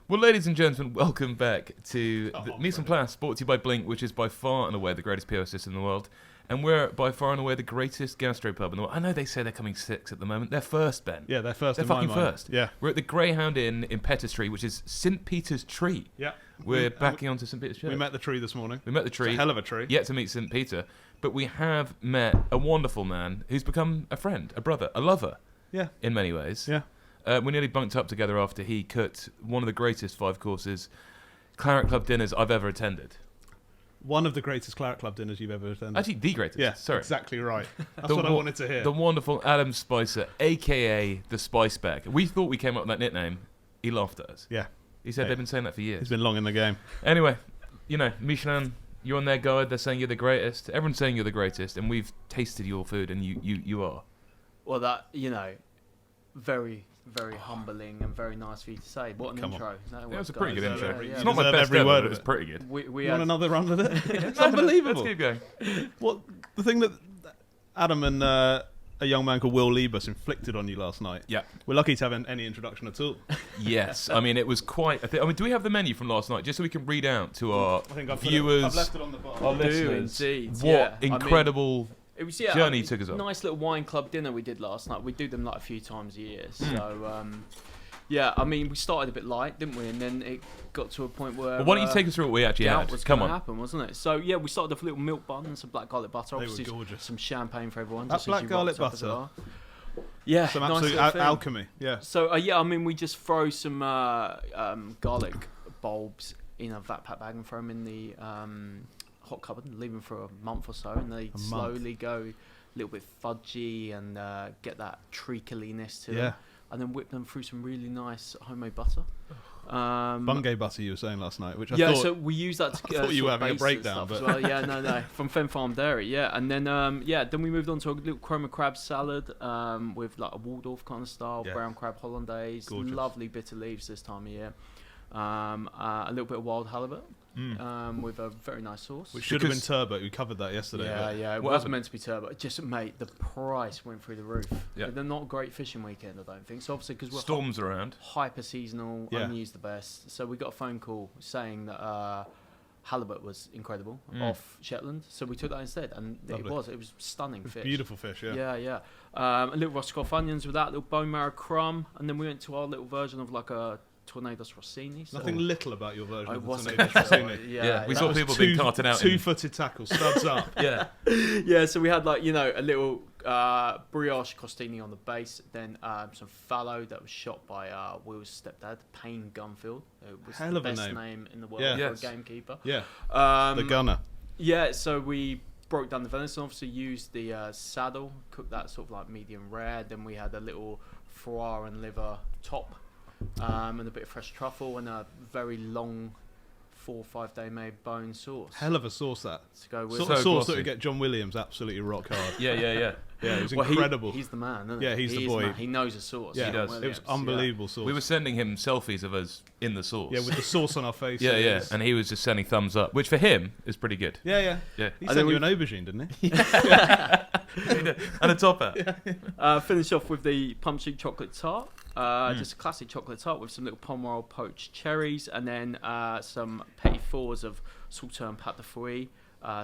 Well, ladies and gentlemen, welcome back to the Mise en Place, brought to you by Blink, which is by far and away the greatest POS system in the world. And we're by far and away the greatest gastropub in the world. I know they say they're coming sixth at the moment. They're first, Ben. Yeah, they're first. They're fucking first. Yeah. We're at the Greyhound Inn in Pettistree, which is St. Peter's Tree. Yeah. We're backing onto St. Peter's Church. We met the tree this morning. We met the tree. It's a hell of a tree. Yet to meet St. Peter. But we have met a wonderful man who's become a friend, a brother, a lover. Yeah. In many ways. Yeah. We nearly bunked up together after he cooked one of the greatest 5-courses Claret Club dinners I've ever attended. One of the greatest Claret Club dinners you've ever attended. Actually, the greatest. Yeah, sorry. exactly right. That's what I wanted to hear. The wonderful Adam Spicer, a.k.a. the Spice Bag. We thought we came up with that nickname. He laughed at us. Yeah. He said they've been saying that for years. He's been long in the game. Anyway, you know, Michelin, you're on their guide. They're saying you're the greatest. Everyone's saying you're the greatest, and we've tasted your food, and you are. Well, that, very, very humbling and very nice for you to say. What an intro. It was a pretty good intro. Yeah. It's not my best every ever, word but of it's it. pretty good. We want another run with it? It's unbelievable. Let's keep going. Well, the thing that Adam and a young man called Will Liebus inflicted on you last night. Yeah. We're lucky to have any introduction at all. Yes. I mean, it was quite a thing. I mean, do we have the menu from last night, just so we can read out to our viewers? I've left it on the bar. Our do, listeners. indeed. What incredible it was, journey took us on. Nice little wine club dinner we did last night. We do them like a few times a year. So, I mean, we started a bit light, didn't we? And then it got to a point where... Well, why don't you take us through what we actually had? was Come going on. to happen, wasn't it? So, yeah, we started with a little milk bun and some black garlic butter. They Obviously, were gorgeous. Some champagne for everyone. That just black as you garlic rocked up as butter. it are. Yeah, Some nice absolute little thing. alchemy. Yeah. So, I mean, we just throw some garlic bulbs in a vat pack bag and throw them in the hot cupboard and leave them for a month or so, and they slowly go a little bit fudgy and get that treacliness to them, and then whip them through some really nice homemade butter. Bungay butter you were saying last night, which I yeah, thought... so we use that to I thought you were having a breakdown, but... Well. Yeah, no, from Fen Farm Dairy, yeah. And then, then we moved on to a little Cromer crab salad with like a Waldorf kind of style, brown crab hollandaise, gorgeous. Lovely bitter leaves this time of year. A little bit of wild halibut with a very nice sauce. Which should have been turbot. We covered that yesterday. Yeah, it was meant to be turbot. Just, mate, the price went through the roof. Yeah. They're not a great fishing weekend, I don't think. So obviously, because we're storms around, hyper-seasonal, only use the best. So we got a phone call saying that halibut was incredible off Shetland. So we took that instead, and it was stunning fish. Beautiful fish, yeah. A little Roscoff onions with that, little bone marrow crumb, and then we went to our little version of like a Tournedos Rossini. Nothing little about your version of the wasn't Tournedos Rossini. We saw people being carted out. Two-footed tackle, studs up. Yeah, so we had like, a little brioche costini on the base, then some fallow that was shot by Will's stepdad, Payne Gunfield. It was Hell the of a best name in the world for a gamekeeper. Yeah, the gunner. Yeah, so we broke down the venison, obviously used the saddle, cooked that sort of like medium rare, then we had a little foie and liver top, and a bit of fresh truffle and a very long 4 or 5 day made bone sauce. Hell of a sauce that. To go with. Sort of sauce that would get John Williams absolutely rock hard. Yeah, it was incredible. He's the man, isn't he? Yeah, he's the boy. He knows a sauce. Yeah, he does. It was unbelievable sauce. We were sending him selfies of us in the sauce. Yeah, with the sauce on our faces. Yeah, and he was just sending thumbs up, which for him is pretty good. Yeah. He sent you an aubergine, didn't he? And a top hat. Finish off with the pump cheek chocolate tart. Just a classic chocolate tart with some little Pomerol poached cherries, and then some petit fours of sauterne pâte de fruits,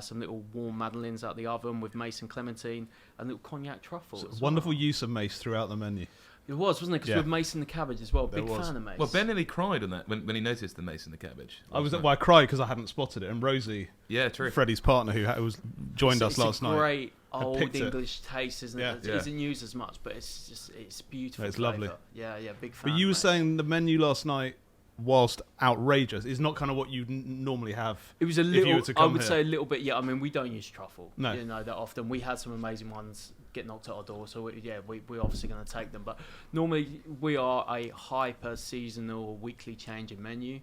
some little warm madeleines out the oven with mace and clementine, and little cognac truffles. Wonderful use of mace throughout the menu. It was, wasn't it? Because with mace and the cabbage as well. Big fan of mace. Well, Ben nearly cried on that when he noticed the mace and the cabbage. I cried because I hadn't spotted it, and Rosie, Freddie's partner, who joined us last night. Great old English taste, isn't it? It isn't used as much, but it's beautiful. It's lovely. Yeah, big fan. But you were saying the menu last night, whilst outrageous, is not kind of what you normally have. It was a little. If you were to come I would here. say a little bit. Yeah, I mean, we don't use truffle. No, that often. We had some amazing ones get knocked at our door, so we're obviously going to take them. But normally we are a hyper-seasonal, weekly changing menu.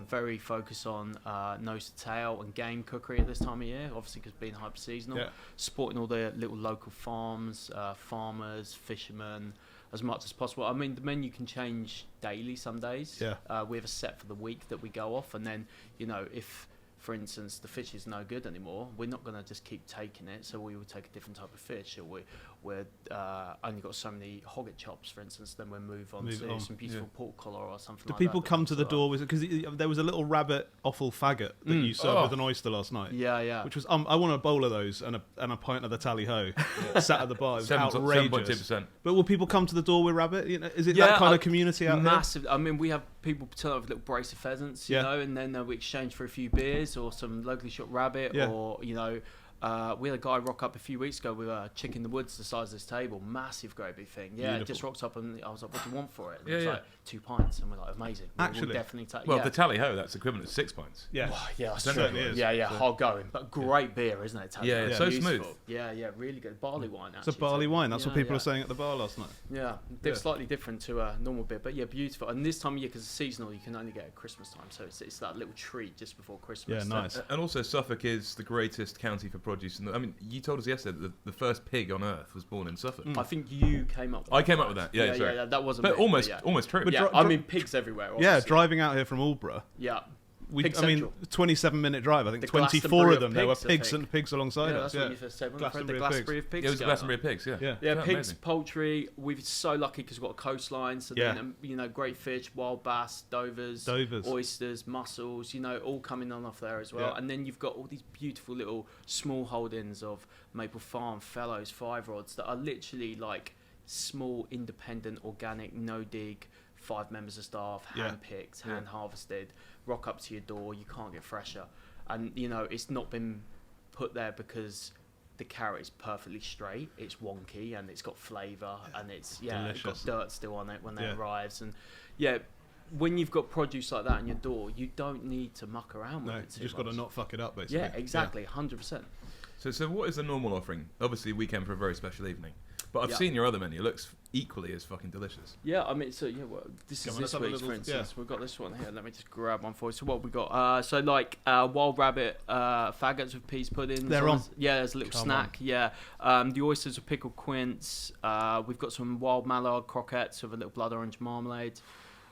Very focused on nose to tail and game cookery at this time of year, obviously because being hyper seasonal, supporting all the little local farms, farmers, fishermen as much as possible. I mean, the menu can change daily some days. We have a set for the week that we go off, and then if for instance, the fish is no good anymore, we're not going to just keep taking it, so we will take a different type of fish, or we're only got so many hogget chops, for instance, then we'll move on to some beautiful pork collar or something like that. Do people come to the door with it? Because there was a little rabbit offal faggot that you served with an oyster last night. Yeah. Which was, I want a bowl of those and a pint of the tally-ho sat at the bar. It was outrageous. 7.2%. But will people come to the door with rabbit? You know, is it that kind of community out there? Massive. I mean, we have people turn up with a little brace of pheasants, you know, and then we exchange for a few beers or some locally shot rabbit, or, you know, we had a guy rock up a few weeks ago with a chick in the woods the size of this table, massive great big thing. Yeah, it just rocked up and I was like, what do you want for it? And it was like 2 pints, and we're like, amazing. Actually, we'll definitely take. Well, the tally-ho, that's equivalent to 6 pints. Yeah, that's certainly is. Yeah, hard going, but great beer, isn't it? Tally-ho? So smooth. Yeah, really good. Barley wine. It's a barley wine. That's what people were saying at the bar last night. Yeah, they're slightly different to a normal beer, but yeah, beautiful. And this time of year, because it's seasonal, you can only get at Christmas time, so it's that little treat just before Christmas. Yeah, nice. And also, Suffolk is the greatest county for produce. I mean, you told us yesterday that the first pig on earth was born in Suffolk. I think you came up with that. I came up with that. Yeah, sorry. Yeah, that wasn't. But almost true. Yeah, I mean, pigs everywhere. Obviously. Yeah, driving out here from Aldborough. Yeah. 27-minute drive. I think the 24 of them. There were pigs alongside us. That's what you first said. The Glastonbury of pigs. It was the Glastonbury of pigs. Yeah, pigs, amazing. Poultry. We're so lucky because we've got a coastline. So then, you know, great fish, wild bass, dovers, oysters, mussels. You know, all coming on off there as well. Yeah. And then you've got all these beautiful little small holdings of Maple Farm, Fellows, 5 rods that are literally like small, independent, organic, no dig. 5 members of staff, hand-picked, hand-harvested, rock up to your door, you can't get fresher. And, you know, it's not been put there because the carrot is perfectly straight, it's wonky, and it's got flavour, and it's got dirt still on it when it arrives. And, when you've got produce like that on your door, you don't need to muck around with it too you just much. got to not fuck it up, basically. Yeah, exactly, 100%. So what is the normal offering? Obviously, weekend for a very special evening. But I've seen your other menu. It looks equally as fucking delicious. Yeah, I mean, so this is this week's, for instance. We've got this one here. Let me just grab one for you. So what we got? So like wild rabbit faggots with peas pudding. They're on. Yeah, there's a little snack. Yeah, the oysters with pickled quince. We've got some wild mallard croquettes with a little blood orange marmalade.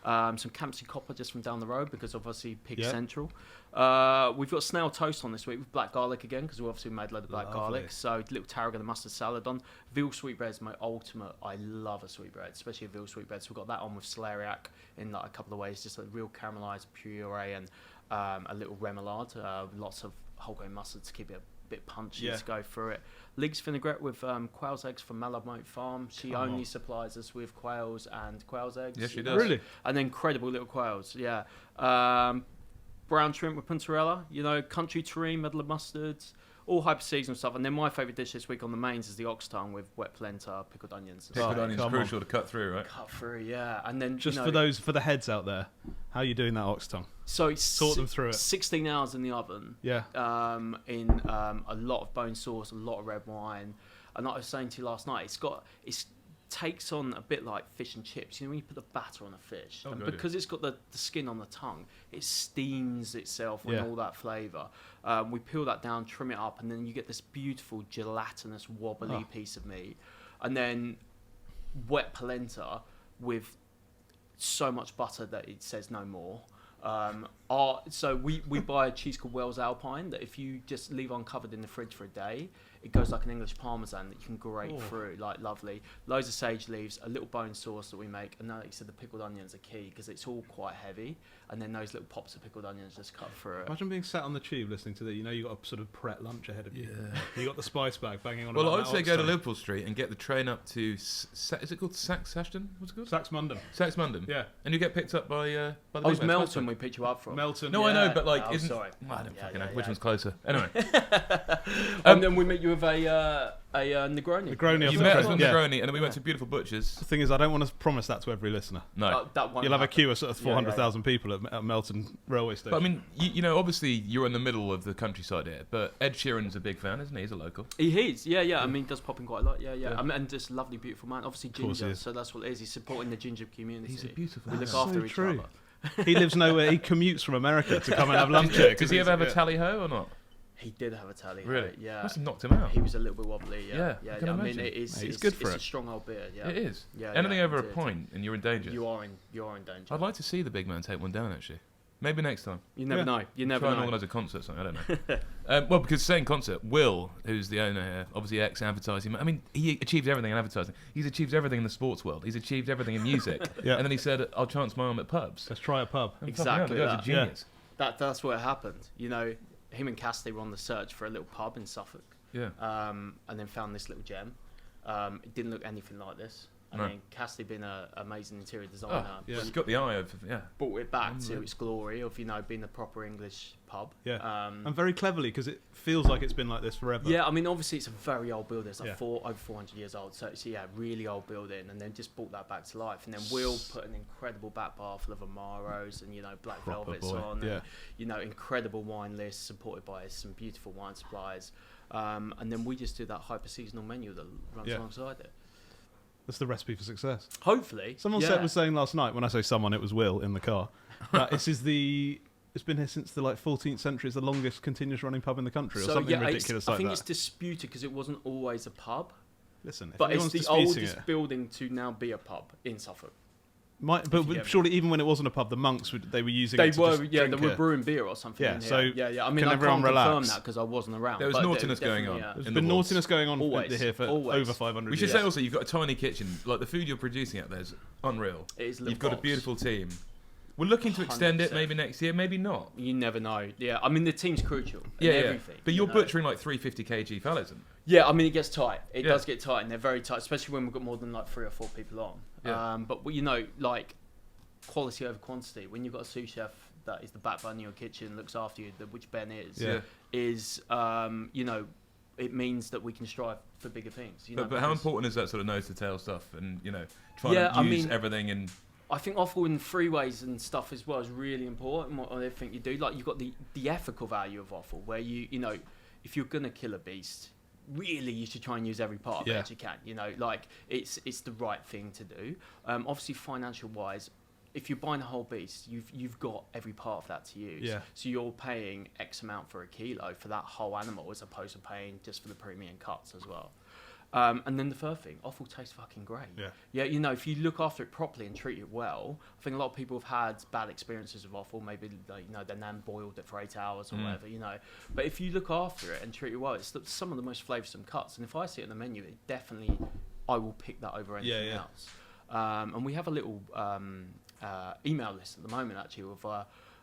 Some Campsie copper just from down the road because obviously Pig Central. We've got snail toast on this week with black garlic again because we obviously made a load of black garlic. So little tarragon and mustard salad on. Veal sweetbread is my ultimate. I love a sweetbread, especially a veal sweetbread. So we've got that on with celeriac in like a couple of ways, just a real caramelised puree and a little remoulade. Lots of whole grain mustard to keep it a bit punchy to go through it. Leeks vinaigrette with quail's eggs from Malamute Farm. She only supplies us with quails and quail's eggs. Yes, she does. Really? And incredible little quails, brown shrimp with puntarella, you know, country terrine, medlar mustards, all hyper-seasonal stuff. And then my favourite dish this week on the mains is the ox tongue with wet polenta, pickled onions. Pickled onions, crucial to cut through, right? Cut through, yeah. And then just for the heads out there, how are you doing that ox tongue? So it's talk them through it. 16 hours in the oven. Yeah. In a lot of bone sauce, a lot of red wine. And like I was saying to you last night, it's takes on a bit like fish and chips. You know, when you put the batter on a fish, and because it's got the skin on the tongue, it steams itself with all that flavour. We peel that down, trim it up, and then you get this beautiful gelatinous wobbly piece of meat. And then wet polenta with so much butter that it says no more. So we buy a cheese called Welsh Alpine that if you just leave uncovered in the fridge for a day, it goes like an English parmesan that you can grate through, like lovely. Loads of sage leaves, a little bone sauce that we make, and like you said, the pickled onions are key because it's all quite heavy, and then those little pops of pickled onions just cut through it. Imagine being sat on the tube listening to that. You know, you got a sort of Pret lunch ahead of you. Yeah. You got the spice bag banging on. Well, I'd say go to Liverpool Street and get the train up to is it called Saxashton? What's it called? Saxmundham. Saxmundham. Yeah. And you get picked up by the. Oh, it's Melton. We picked you up from Melton. No, I know, but like, isn't? Sorry. Well, I don't fucking know which one's closer. Anyway. And then we meet you with a Negroni. Negroni. You met us with Negroni, and then we went to beautiful butchers. The thing is, I don't want to promise that to every listener. No. You'll have a queue of sort of 400,000 people at Melton railway station. But I mean, you know, obviously you're in the middle of the countryside here, but Ed Sheeran's a big fan, isn't he? He's a local. He is, yeah. I mean, he does pop in quite a lot, yeah. I mean, and just lovely, beautiful man. Obviously ginger, so that's what it is. He's supporting the ginger community. He's a beautiful We man. look after each other. He lives nowhere. He commutes from America to come and have lunch here. Does he ever have a tally-ho or not? He did have a tally. Really? Yeah. Must have knocked him out. He was a little bit wobbly. Yeah. I mean, it's good for it's it. a strong old beer. Yeah. It is. Yeah. Anything over a pint, and you're in danger. You are in danger. I'd like to see the big man take one down, actually. Maybe next time. You never know. You never Try know. and organise a concert or something, I don't know. Well, because saying concert, Will, who's the owner here, obviously ex-advertising. I mean, he achieves everything in advertising. He's achieved everything in the sports world. He's achieved everything in music. Yeah. And then he said, I'll chance my arm at pubs. Let's try a pub. Exactly. The guy's a genius. That's what happened. You know, him and Cassie were on the search for a little pub in Suffolk. Yeah. And then found this little gem. It didn't look anything like this. I mean, Cassie being an amazing interior designer. He's got the eye of, brought it back to its glory of, being a proper English pub. Yeah. And very cleverly, because it feels like it's been like this forever. Yeah, I mean, obviously it's a very old building. It's like over 400 years old. So it's, really old building. And then just brought that back to life. And then Will put an incredible back bar full of Amaros and, black velvets on. Yeah. And, incredible wine list supported by some beautiful wine supplies. And then we just do that hyper-seasonal menu that runs alongside it. That's the recipe for success. Hopefully. Someone was saying last night, when I say someone, it was Will in the car, that it's been here since the 14th century. It's the longest continuous running pub in the country, or something ridiculous like that. I think it's disputed because it wasn't always a pub. Listen, but it's the oldest building to now be a pub in Suffolk. But surely, even when it wasn't a pub, the monks they were using. They were brewing beer or something. Yeah, in so here. I mean, I can't confirm that because I wasn't around. There was naughtiness going on. There's been naughtiness going on here for over 500 years. We should say also, you've got a tiny kitchen. Like the food you're producing out there is unreal. It is. You've got a beautiful team. We're looking to extend 100%. It maybe next year, maybe not. You never know. Yeah, I mean the team's crucial. Everything. But you're butchering like 350 kg fellas. Yeah, I mean it gets tight. It does get tight, and they're very tight, especially when we've got more than 3 or 4 people on. Yeah. But quality over quantity. When you've got a sous chef that is the backbone of your kitchen, looks after you, which Ben is, it means that we can strive for bigger things. But how important is that sort of nose to tail stuff, and trying to use everything and. I think offal in freeways and stuff as well is really important. What I think you do, you've got the ethical value of offal, where if you're gonna kill a beast, really you should try and use every part of it as you can. It's the right thing to do. Obviously, financial wise, if you're buying a whole beast, you've got every part of that to use. Yeah. So you're paying X amount for a kilo for that whole animal, as opposed to paying just for the premium cuts as well. And then the third thing, offal tastes fucking great. Yeah. If you look after it properly and treat it well, I think a lot of people have had bad experiences with offal. Maybe their nan boiled it for 8 hours or whatever. But if you look after it and treat it well, it's some of the most flavoursome cuts. And if I see it on the menu, I will pick that over anything else. And we have a little email list at the moment actually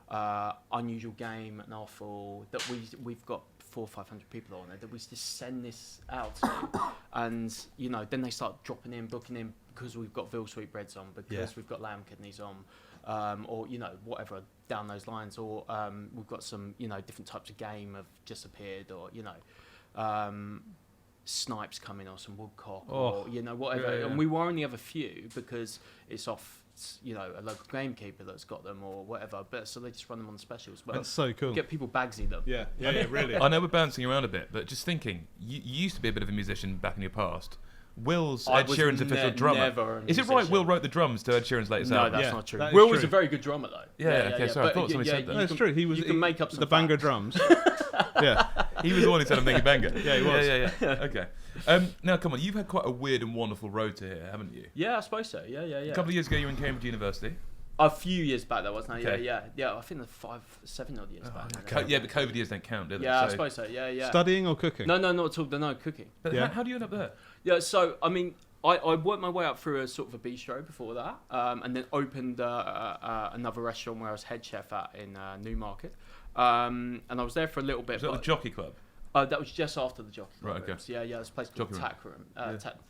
of unusual game and offal that we've got 400 or 500 people on it that we just send this out to, and then they start dropping in, booking in, because we've got veal sweetbreads on, because we've got lamb kidneys on, or whatever down those lines, or we've got some different types of game have just appeared, or snipes coming or some woodcock, or whatever. And we only have a few because it's off a local gamekeeper that's got them or whatever, but so they just run them on the specials. But that's so cool. Get people bagsy them. Yeah, really. I know we're bouncing around a bit, but just thinking, you used to be a bit of a musician back in your past. Will's Ed Sheeran's official drummer. Is it right Will wrote the drums to Ed Sheeran's latest album? No, that's not true. Will was a very good drummer though. Yeah, sorry, I thought somebody said that. That's true. He make up the banger drums. He was the one who said I'm thinking banger. Yeah, he was. Yeah. Okay. Now, come on, you've had quite a weird and wonderful road to here, haven't you? Yeah, I suppose so. Yeah. A couple of years ago, you were in Cambridge University. A few years back, that wasn't it? Okay. Yeah. I think 7 odd years back. But COVID years don't count, do they? Yeah, I suppose so. Yeah. Studying or cooking? No, not at all. No, cooking. But how do you end up there? Yeah, so I mean, I worked my way up through a sort of a bistro before that, and then opened another restaurant where I was head chef at in Newmarket, and I was there for a little bit. Was that the Jockey Club? That was just after the Jockey Club. Right, okay. Yeah, it's a place called Tack Room.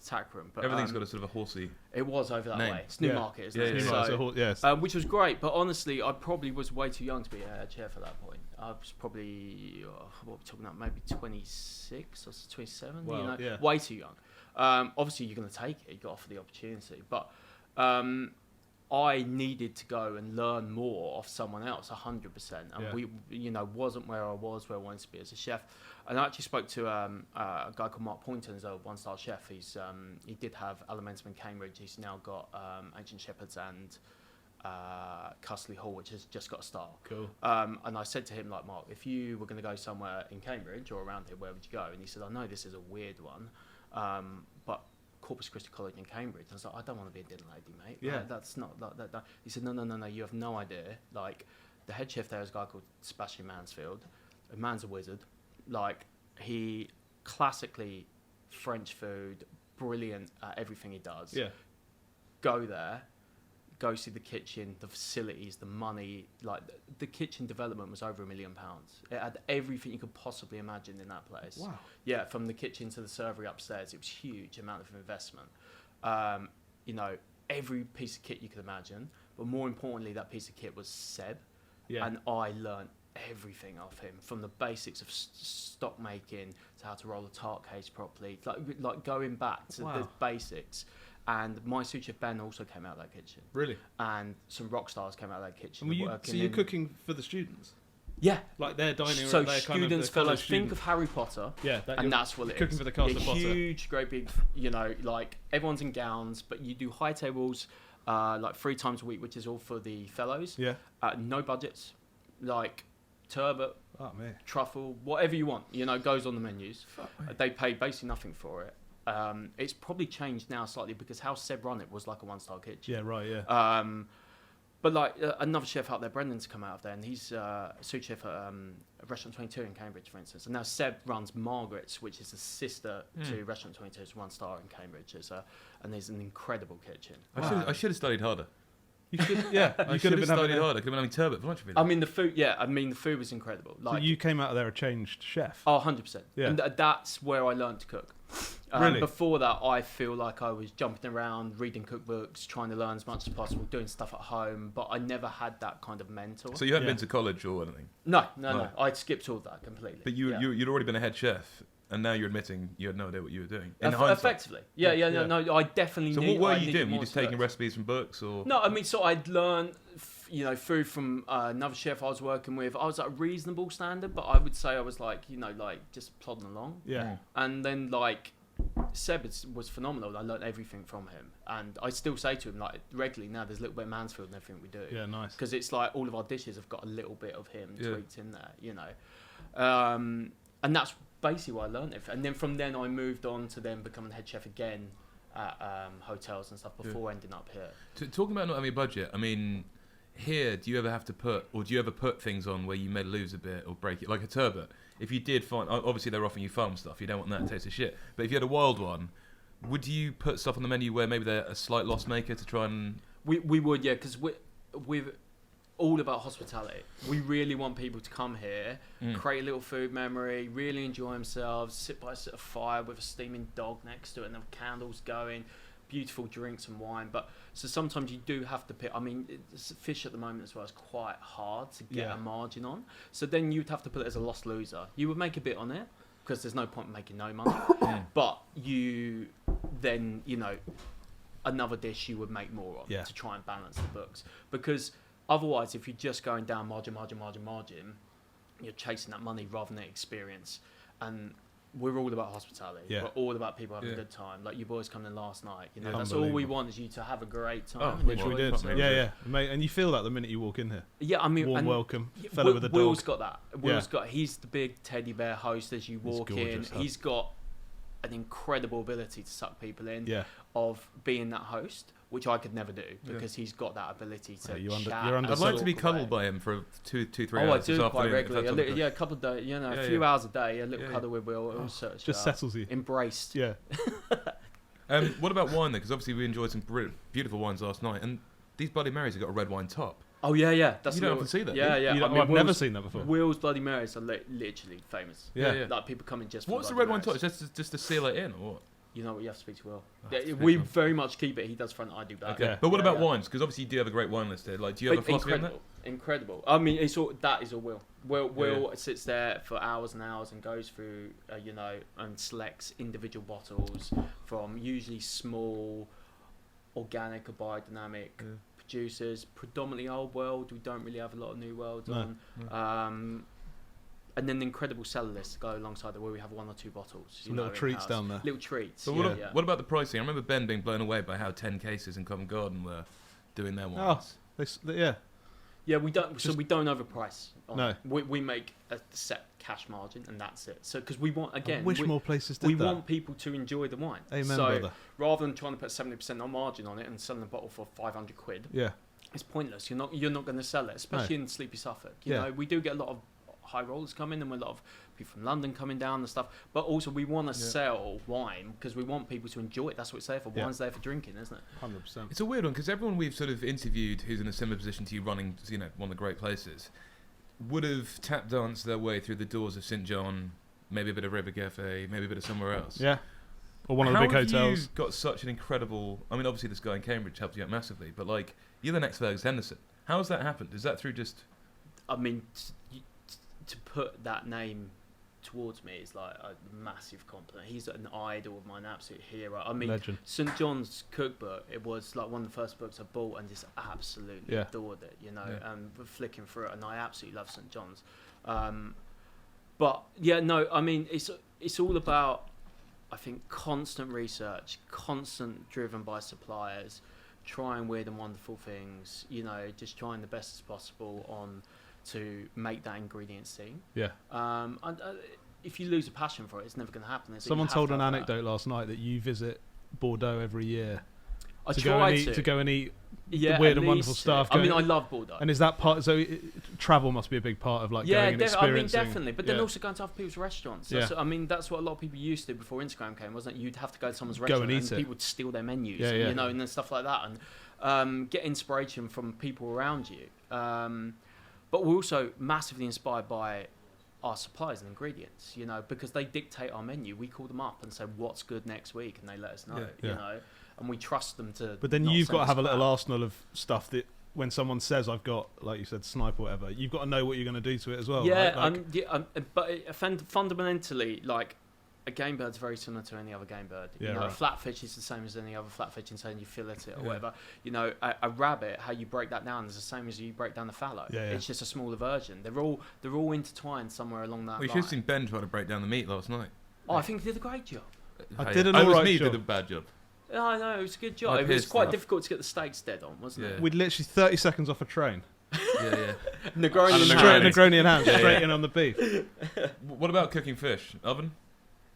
Tack Room. But, everything's got a sort of a horsey. It was over that name. way. It's Newmarket, isn't it? Yes. Which was great, but honestly, I probably was way too young to be a head chef at that point. I was probably, what are we talking about, maybe 26 or 27? Wow, way too young. Obviously, you're going to take it. You got to offer the opportunity, but I needed to go and learn more off someone else, 100%. And we, wasn't where I wanted to be as a chef. And I actually spoke to a guy called Mark Poynton, who's a one-star chef. He did have Alimentum in Cambridge. He's now got Ancient Shepherds and Custley Hall, which has just got a star. Cool. And I said to him, Mark, if you were going to go somewhere in Cambridge or around here, where would you go? And he said, I know this is a weird one, but Corpus Christi College in Cambridge. I was like, I don't want to be a dinner lady, mate. Yeah. That's not that. He said, no. You have no idea. the head chef there is a guy called Sebastian Mansfield. A man's a wizard. Like, he classically French food, brilliant at everything he does. Yeah. Go there, go see the kitchen, the facilities, the money. Like, the kitchen development was over £1 million. It had everything you could possibly imagine in that place. Wow. Yeah, from the kitchen to the servery upstairs, it was a huge amount of investment. You know, every piece of kit you could imagine, but more importantly, that piece of kit was Seb. Yeah. And I learned everything off him, from the basics of stock making to how to roll a tart case properly, like going back to the basics. And my sous chef Ben also came out of that kitchen. Really? And some rock stars came out of that kitchen. So you're cooking for the students? Yeah. Like they're dining room. So students, fellows, think of Harry Potter. Yeah. And that's what it is. Cooking for the cast of Potter. Huge, great big, you know, like everyone's in gowns, but you do high tables like 3 times a week, which is all for the fellows. Yeah. No budgets. Like turbot, man. truffle, whatever you want, you know, goes on the menus. They pay basically nothing for it. It's probably changed now slightly because how Seb run it was like a 1-star kitchen. Yeah, right, yeah. But like another chef out there, Brendan's come out of there, and he's a sous chef at Restaurant 22 in Cambridge, for instance. And now Seb runs Margaret's, which is the sister to Restaurant 22, it's 1-star in Cambridge. And there's an incredible kitchen. I should have studied harder. You should, yeah. You could have studied harder. Could have been having turbot for lunch. I mean, the food. Yeah, I mean, the food was incredible. Like, so you came out of there a changed chef. Oh, 100%. Yeah. And that's where I learned to cook. Really? Before that, I feel like I was jumping around, reading cookbooks, trying to learn as much as possible, doing stuff at home, but I never had that kind of mentor. So you hadn't been to college or anything? No. I'd skipped all that completely. But you'd already been a head chef, and now you're admitting you had no idea what you were doing. Effectively. Yeah, no, I definitely so knew. So what were you doing? Were you just taking recipes from books? Or No, I mean, so I'd learn, you know, food from another chef I was working with. I was at a reasonable standard, but I would say I was like, you know, like just plodding along. Yeah. And then like Seb was phenomenal. I learned everything from him, and I still say to him like regularly now. There's a little bit of Mansfield in everything we do. Yeah, nice. Because it's like all of our dishes have got a little bit of him tweaked in there, you know. And that's basically what I learned it. And then from then I moved on to then becoming head chef again at hotels and stuff before ending up here. Talking about not having a budget, I mean, here, do you ever have to put things on where you may lose a bit or break it, like a turbot? If you did find, obviously they're offering you farm stuff, you don't want that to taste of shit. But if you had a wild one, would you put stuff on the menu where maybe they're a slight loss maker to try and? We would, yeah, because we're all about hospitality. We really want people to come here, create a little food memory, really enjoy themselves, sit by a fire with a steaming dog next to it, and the candles going. Beautiful drinks and wine, but so sometimes you do have to pick. I mean, fish at the moment as well is quite hard to get a margin on. So then you'd have to put it as a lost loser. You would make a bit on it because there's no point in making no money. But you then, you know, another dish you would make more on to try and balance the books. Because otherwise, if you're just going down margin, you're chasing that money rather than the experience. And we're all about hospitality. Yeah. We're all about people having a good time. Like, you boys coming in last night. You know, that's all we want, is you to have a great time. Which we did. Yeah. Mate, and you feel that the minute you walk in here. Yeah, I mean, warm welcome. Fellow with a dog. Will's got that. He's the big teddy bear host as you walk in. He's got an incredible ability to suck people in. Yeah. Of being that host, which I could never do because he's got that ability to chat. I'd like to be cuddled by him for 2-3 hours. Oh, I do quite regularly. A couple of days, you know, a few hours a day, a little cuddle with Will. Just settles you. Embraced. Yeah. What about wine then? Because obviously we enjoyed some beautiful wines last night, and these Bloody Marys have got a red wine top. Oh yeah. You don't often see that. Yeah. I've never seen that before. Will's Bloody Marys are literally famous. Yeah. Like, people come in just. What's the red wine top? Is that just to seal it in, or what? You know what, you have to speak to Will. We very much keep it. He does front, I do back. Okay. But what about wines? Because obviously you do have a great wine list here. Like, do you have a philosophy on that? Incredible. I mean, that is all Will. Will sits there for hours and hours and goes through, you know, and selects individual bottles from usually small, organic or biodynamic producers, predominantly old world. We don't really have a lot of new world on. And then the incredible cellar list to go alongside it, where we have 1 or 2 bottles. Some little treats down there. Little treats. So what about the pricing? I remember Ben being blown away by how 10 cases in Covent Garden were doing their wines. Yeah, we don't. So we don't overprice. No. We make a set cash margin, and that's it. So because we want, again, I wish more places did we that. want people to enjoy the wine. Amen, so brother. rather than trying to put 70% on margin on it and selling the bottle for 500 quid. Yeah. it's pointless. You're not going to sell it, especially in Sleepy Suffolk. You know, we do get a lot of high rollers coming, and a lot of people from London coming down and stuff. But also, we want to sell wine because we want people to enjoy it. That's what it's there for. Wine's there for drinking, isn't it? 100%. It's a weird one because everyone we've sort of interviewed who's in a similar position to you, running, you know, one of the great places, would have tap danced their way through the doors of St John, maybe a bit of River Cafe, maybe a bit of somewhere else. Yeah. Or one of the big hotels. How have you got such an incredible... I mean, obviously this guy in Cambridge helped you out massively, but, like, you're the next Fergus Henderson. How has that happened? Is that through just... I mean, to put that name towards me is, like, a massive compliment. He's an idol of mine, an absolute hero. I mean, Legend. St John's cookbook, it was, like, one of the first books I bought and just absolutely adored it, you know, and flicking through it, and I absolutely love St John's. But, yeah, no, I mean, it's all about... I think constant research, constant driven by suppliers, trying weird and wonderful things, you know, just trying the best as possible on to make that ingredient sing. Yeah. And if you lose a passion for it, it's never going to happen. Someone told an anecdote last night that you visit Bordeaux every year. I to go and eat the weird and wonderful stuff. I mean, I love Bordeaux. And is that part? So travel must be a big part of going and experiencing. I mean, definitely. But then also going to other people's restaurants. Yeah. I mean, that's what a lot of people used to before Instagram came, wasn't it? You'd have to go to someone's restaurant and people would steal their menus, you know, and then stuff like that, and get inspiration from people around you. But we're also massively inspired by our suppliers and ingredients, you know, because they dictate our menu. We call them up and say what's good next week, and they let us know, you know. And we trust them to. But then you've got to have a little arsenal of stuff that when someone says I've got, like you said, snipe or whatever, you've got to know what you're going to do to it as well. Yeah, but fundamentally, like a game bird's very similar to any other game bird. Yeah, you know, right. A flatfish is the same as any other flatfish in saying you fillet it or whatever. You know, a rabbit, how you break that down is the same as you break down the fallow. Yeah, yeah. It's just a smaller version. They're all intertwined somewhere along that line. We should have seen Ben try to break down the meat last night. Oh, I think he did a great job. I did an all right me job. did a bad job. No, it was a good job. It was quite difficult to get the steaks dead on, wasn't it? We'd literally 30 seconds off a train. Yeah. Negroni and ham, straight in on the beef. What about cooking fish? Oven?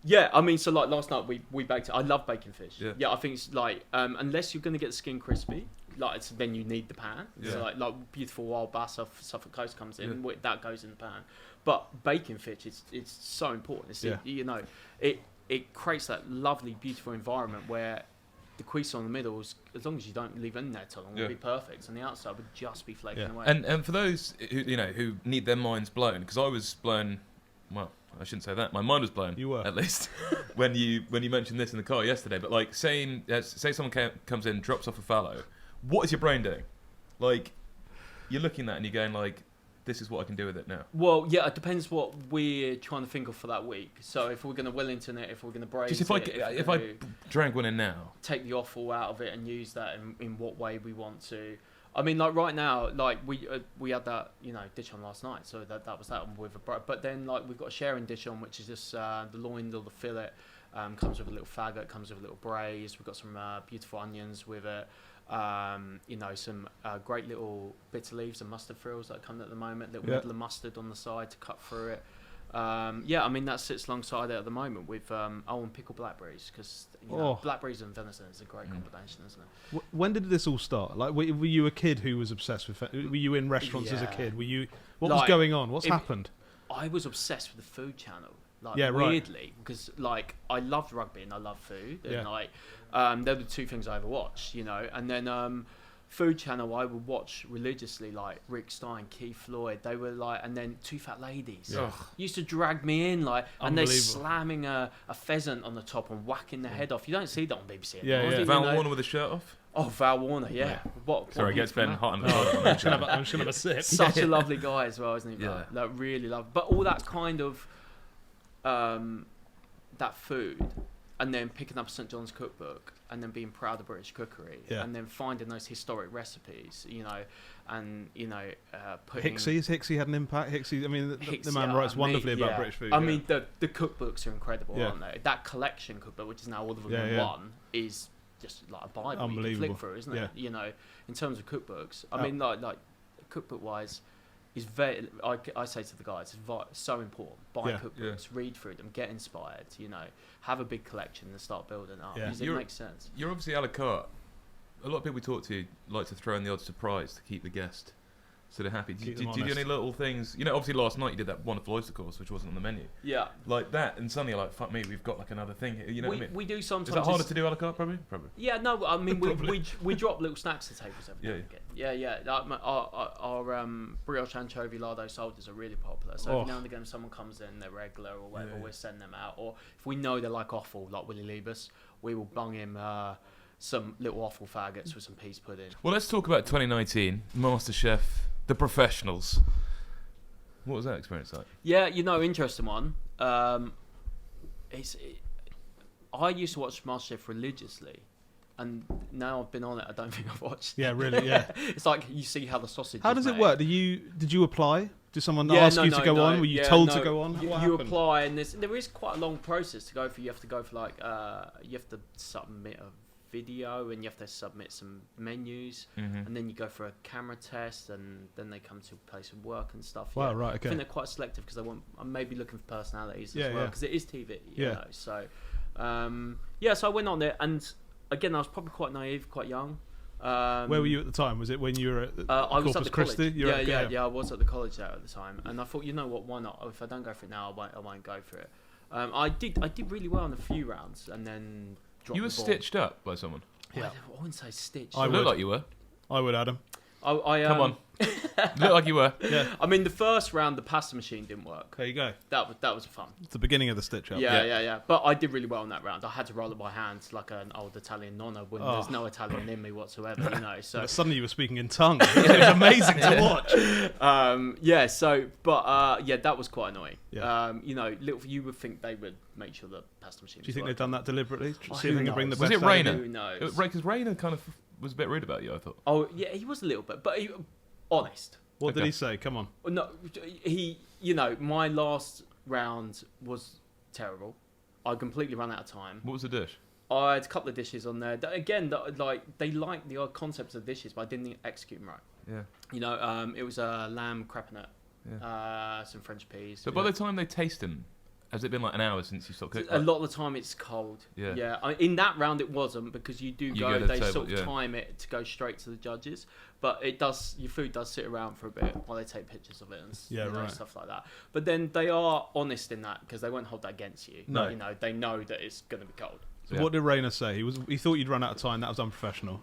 Yeah, I mean, so like last night we baked it. I love baking fish. Yeah, I think it's like unless you're going to get the skin crispy, like then you need the pan. Yeah. So like beautiful wild bass off Suffolk coast comes in, that goes in the pan. But baking fish, it's so important. You know, it creates that lovely, beautiful environment where the crease on the middle, as long as you don't leave in there too long, will be perfect, and the outside would just be flaking away. And for those who need their minds blown, because I was blown. Well, I shouldn't say that. My mind was blown. You were, at least when you mentioned this in the car yesterday. But like say someone comes in, drops off a fallow. What is your brain doing? Like you're looking at it and you're going like, this is what I can do with it now. Well, yeah, it depends what we're trying to think of for that week. So if we're going to Wellington it, if we're going to braise just if I drank one in now, take the offal out of it and use that in what way we want to. I mean, like right now, like we had that dish on last night, so that was that one with a but then like we've got a sharing dish on, which is just the loin or the fillet, comes with a little faggot, comes with a little braise. We've got some beautiful onions with it. Some great little bitter leaves and mustard frills that come at the moment, little middle of mustard on the side to cut through it. I mean that sits alongside it at the moment with and pickled blackberries, because blackberries and venison is a great combination, isn't it? When did this all start? Like, were you a kid who was obsessed with? Were you in restaurants as a kid? What was going on? What's happened? I was obsessed with the Food Channel. Weirdly, because like I loved rugby and I love food, and like they're the two things I ever watched, and then Food Channel I would watch religiously, like Rick Stein, Keith Floyd, they were like, and then Two Fat Ladies used to drag me in, like, and they're slamming a pheasant on the top and whacking the head off. You don't see that on BBC anymore. Val Warner with a shirt off. Oh, Val Warner, Sorry, gets Ben hot on the I'm just gonna have a sip. Such a lovely guy as well, isn't he? Yeah. Like really love, but all that kind of that food, and then picking up St John's cookbook, and then being proud of British cookery, and then finding those historic recipes, and putting Hicksy had an impact. Hicksy, I mean, the man writes wonderfully about British food. I mean, the cookbooks are incredible, aren't they? That collection cookbook, which is now all of them in one, is just like a Bible you can flick through, isn't it? In terms of cookbooks, I mean, like cookbook wise, is very. I say to the guys, it's so important. Buy cookbooks, read through them, get inspired. Have a big collection and start building up. Because it makes sense. You're obviously a la carte a lot of people we talk to like to throw in the odd surprise to keep the guest so they're happy. Do you do any little things? You know, obviously last night you did that wonderful oyster course, which wasn't on the menu. Yeah. Like that, and suddenly you're like, fuck me, we've got like another thing here. You know what I mean? We do sometimes. Is that harder to do a la carte, probably? Probably. Yeah, no, I mean, we drop little snacks to tables every day. Yeah. Our brioche anchovy lardo soldiers are really popular. So every now and again, if someone comes in, they're regular or whatever, we'll send them out. Or if we know they're like offal, like Willie Liebus, we will bung him some little offal faggots with some peas pudding. Well, let's talk about 2019 MasterChef, The Professionals. What was that experience like? Yeah, interesting one. I used to watch MasterChef religiously, and now I've been on it, I don't think I've watched. Yeah, really. Yeah. It's like you see how the sausage. How does it work? Did you apply? Did someone ask you to go on? Were you told to go on? You apply, and there is quite a long process to go for. You have to go for you have to submit a video, and you have to submit some menus, and then you go for a camera test, and then they come to a place of work and stuff. Wow, right, okay. I think they're quite selective because I'm maybe looking for personalities as well, because it is TV. You know, so so I went on there, and again I was probably quite naive, quite young. Where were you at the time? Was it when you were at I was Corpus at the Christi? college. I was at the college there at the time, and I thought, you know what, why not? If I don't go for it now, I won't go for it. I did really well in a few rounds, and then dropped You were the ball. Stitched up by someone. Yeah. I wouldn't say stitched. I looked like you were. I would, Adam. Come on. Looked like you were. Yeah. I mean, the first round, the pasta machine didn't work. There you go. That was fun. It's the beginning of the stitch up. Yeah. But I did really well in that round. I had to roll it by hand like an old Italian nonna when there's no Italian in me whatsoever, So but suddenly you were speaking in tongues. It was amazing to watch. That was quite annoying. Yeah. You would think they would make sure the pasta machine. Do you think they've done that deliberately? Oh, See if they can bring the was best it Rainer? Who knows? Because Rainer kind of was a bit rude about you, I thought. Oh yeah, he was a little bit, but honest. What did he say? Come on. No, my last round was terrible. I completely ran out of time. What was the dish? I had a couple of dishes on there. Again, they liked the odd concepts of dishes, but I didn't execute them right. Yeah. It was a lamb crepinet, some French peas. But by the time they taste them, has it been like an hour since you stopped cooking? A lot of the time it's cold. Yeah. In that round it wasn't, because you go they sort of time it to go straight to the judges. But your food does sit around for a bit while they take pictures of it and stuff like that. But then they are honest in that, because they won't hold that against you. No. They know that it's going to be cold. So what did Rainer say? He thought you'd run out of time. That was unprofessional.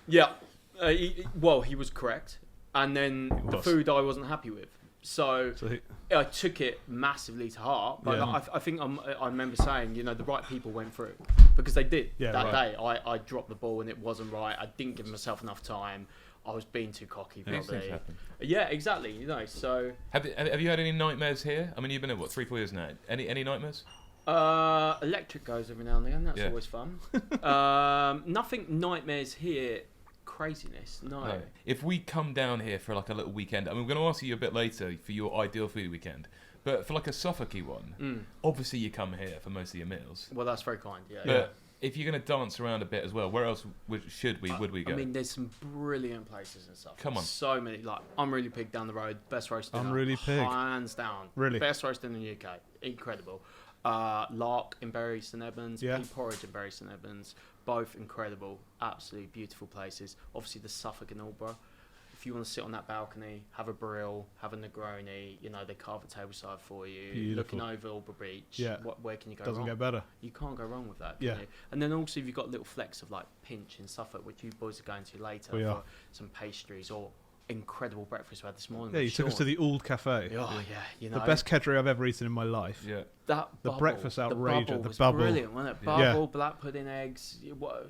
Yeah. He was correct. And then the food I wasn't happy with. So I took it massively to heart, but I think I remember saying, the right people went through, because they did that day. I dropped the ball and it wasn't right. I didn't give myself enough time. I was being too cocky, probably. Yeah, exactly. So have you had any nightmares here? I mean, you've been at 3-4 years now. Any nightmares? Electric goes every now and again. That's always fun. Nothing nightmares here. Craziness, no. If we come down here for like a little weekend, I mean, we're going to ask you a bit later for your ideal foodie weekend, but for like a Suffolky one, obviously you come here for most of your meals. Well, that's very kind. Yeah. But if you're going to dance around a bit as well, where else would we go? I mean, there's some brilliant places and stuff. Come on. So many. Like Unruly Pig down the road, best roast dinner. Unruly Pig. Hands down. Really? Best roast dinner in the UK. Incredible. Lark in Bury St Edmunds, Pea Porridge in Bury St Edmunds, both incredible, absolutely beautiful places. Obviously the Suffolk in Aldborough. If you want to sit on that balcony, have a brill, have a Negroni, they carve a tableside for you, beautiful. Looking over Aldborough Beach. Yeah. Where can you go Doesn't wrong? get better. You can't go wrong with that, can you? And then also you've got little flecks of like Pinch in Suffolk, which you boys are going to later for some pastries or incredible breakfast we had this morning. Yeah, you took us to the Ould Cafe. Oh yeah, the best kedgeree I've ever eaten in my life. Yeah, the breakfast outrageous. The bubble was brilliant, wasn't it? Bubble, black pudding, eggs,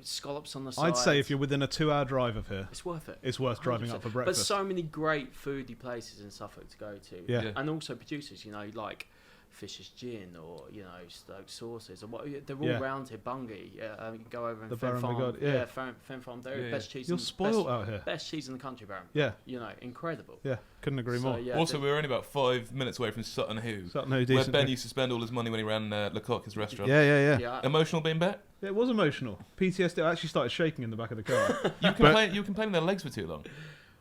scallops on the side. I'd say if you're within a 2-hour drive of here, it's worth it. It's worth driving up for breakfast. But so many great foodie places in Suffolk to go to. Yeah. And also producers, like Fisher's Gin or Stoke Sauces or what, they're all round here. Bungie, you can go over and Fen Farm. Fen Farm. They're best cheese. You're spoiled out here. Best cheese in the country, Baron. Yeah, incredible. Yeah, couldn't agree more. Yeah, also, we were only about 5 minutes away from Sutton Hoo, where Ben used to spend all his money when he ran Lecoq, his restaurant. Yeah. Emotional being back? Yeah, it was emotional. PTSD. I actually started shaking in the back of the car. You were complaining their legs were too long.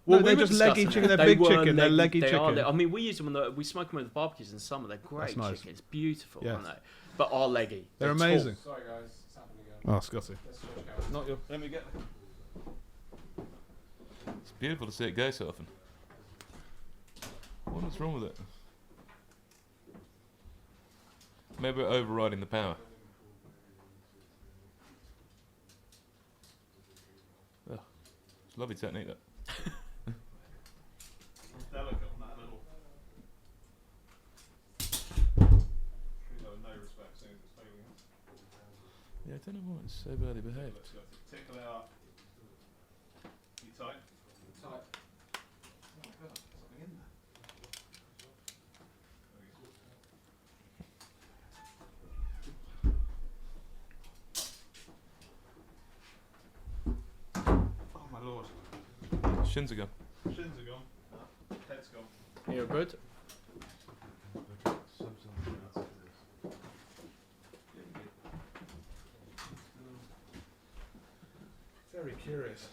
Well, they're just leggy chicken. They're big chicken. They're leggy chicken. I mean, we use them we smoke them with the barbecues in summer. They're great nice. chicken. It's beautiful, aren't they? But are leggy. They're amazing. Sorry, guys. It's happening again. Oh, Scotty. Let's switch cameras. Not your. Let me get. It's beautiful to see it go so often. What's wrong with it? Maybe we're overriding the power. Oh, it's a lovely technique, that. Delicate on that little. No respect, seeing it's failing. Yeah, I don't know why it's so badly behaved. Let's tickle it up. You tight? Tight. Oh my god, something in there. Oh my lord. Shins are gone. Shins are gone. Head's gone. You're good. Very curious.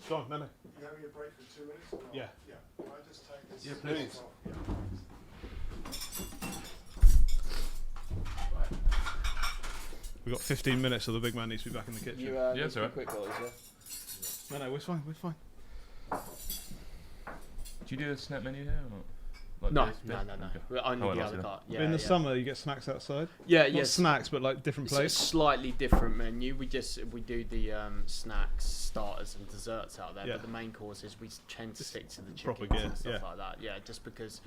Go on, no. You having a break for 2 minutes? Or not? Yeah. Yeah. Can I just take this? Yeah, please. Off? Yeah. We've got 15 minutes, so the big man needs to be back in the kitchen. Yeah, it's alright. Quick guys, yeah. No, we're fine. We're fine. Do you do a snap menu here or not? Like No. this? No. Okay. We're only Oh, the I other see. cart. Yeah, in the yeah. summer, you get snacks outside. Yeah, Not yes. snacks, but like different It's a plates. slightly different menu. We do the snacks, starters, and desserts out there. Yeah. But the main courses we tend to stick to the proper chickens gear, and stuff yeah. like that. Yeah, just because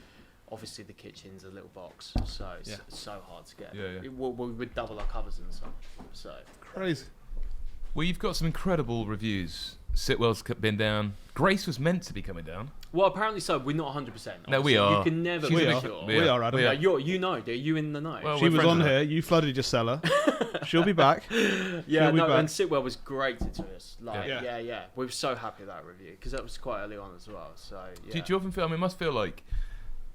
obviously the kitchen's a little box, so it's so hard to get. Yeah, yeah. We would double our covers and stuff. So Crazy. Well, you've got some incredible reviews. Sitwell's been down. Grace was meant to be coming down. well, apparently so. We're not 100%. No, we are. You can never We be are. sure. We are, Adam. We Yeah, are. you know, dude. You in the know. Well, She we're was friends on with her. here. You flooded your cellar. She'll be back. Yeah, She'll be no, back. and Sitwell was great to us. Like, Yeah. yeah. We were so happy with that review because that was quite early on as well. So yeah. Do you often feel? I mean, it must feel like